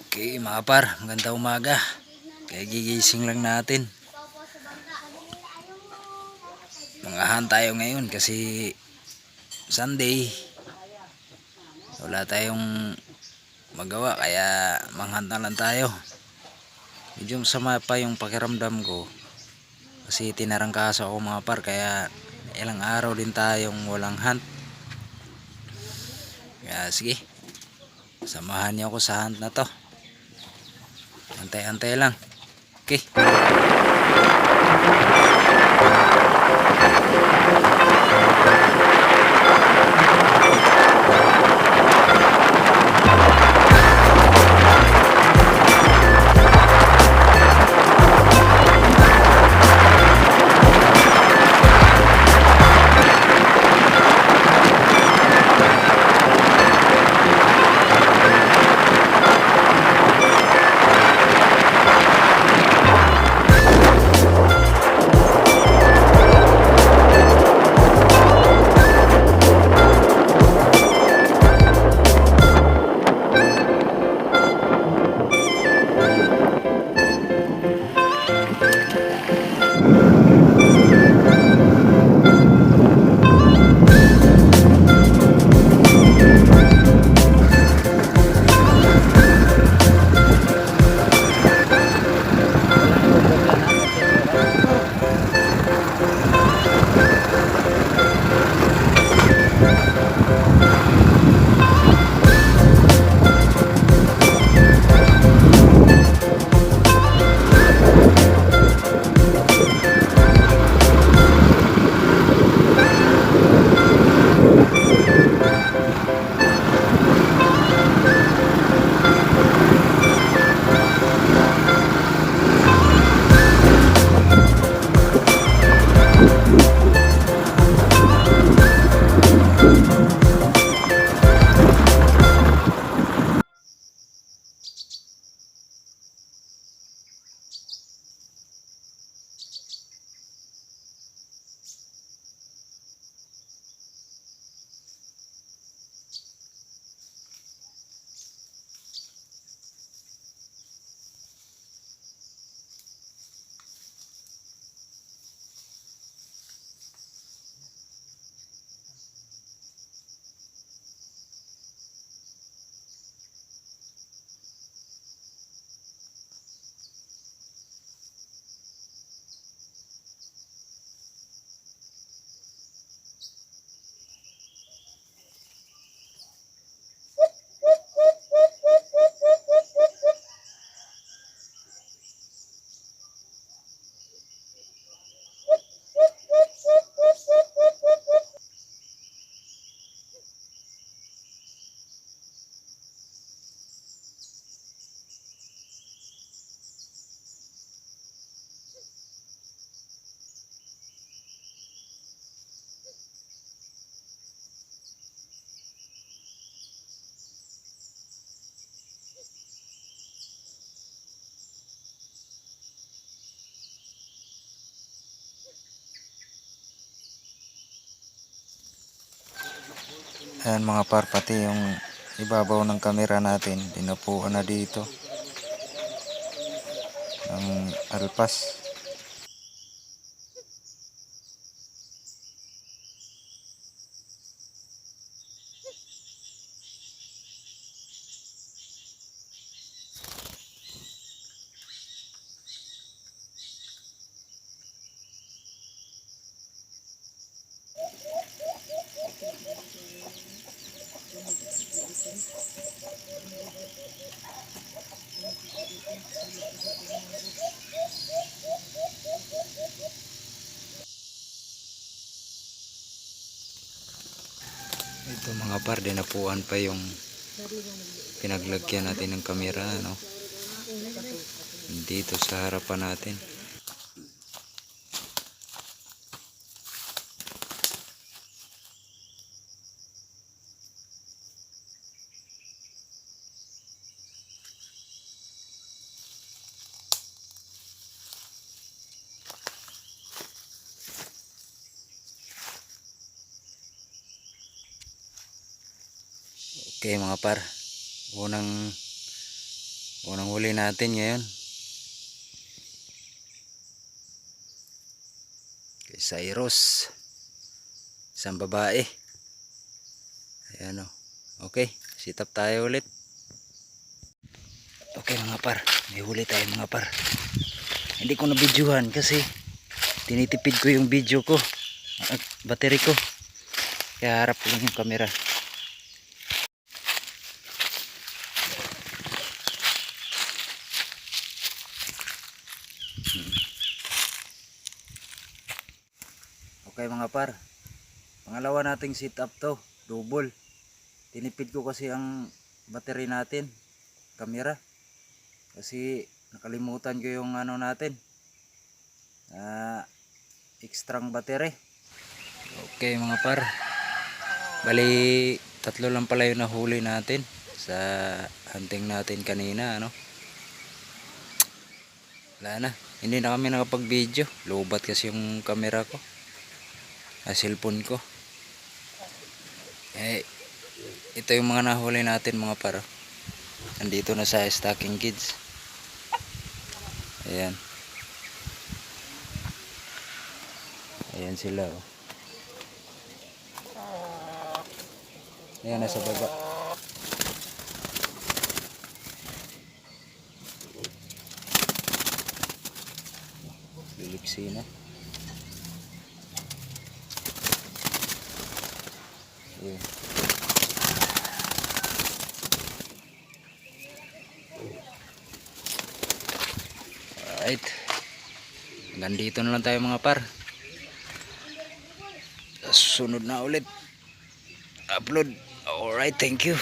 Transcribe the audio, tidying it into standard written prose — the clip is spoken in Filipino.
Okay mga par, magandang umaga. Kaya gigising lang natin. Mangahan tayo ngayon kasi Sunday. Wala tayong magawa kaya manghan na lang tayo. Medyo masama pa yung pakiramdam ko kasi tinarangkaso ako mga par, kaya ilang araw din tayong walang hunt. Kaya sige, samahan niyo ako sa hunt na to. Antay-antay lang. Okay. Ayan mga par, pati yung ibabaw ng kamera natin dinupuan na dito ng alpas. Ito mga par, dinapuan pa yung pinaglagyan natin ng kamera, no? Dito sa harapan natin. Okay mga par, unang Unang huli natin ngayon. Kay Cyrus. Isang babae. Ayan o. Okay, sit up tayo ulit. Okay mga par, may huli tayo mga par. Hindi ko na videohan kasi tinitipid ko yung video ko at battery ko. Kaya harap lang yung camera. Okay mga par, pangalawa nating sit up to, double. Tinipid ko kasi ang battery natin, camera. Kasi nakalimutan ko yung ano natin, extrang battery. Okay mga par, bali tatlo lang pala yung nahuli natin sa hunting natin kanina, ano. Wala na, hindi na kami nakapag video, lobat kasi yung camera ko, cellphone ko. Ito yung mga nahuli natin mga par. Nandito na sa Stocking Kids. Ayan. Ayan sila oh. Ayan nasa baba. Liliksi na. Ayan. Alright. Hanggang dito na lang tayo mga par. Sunod na ulit upload. Alright, thank you.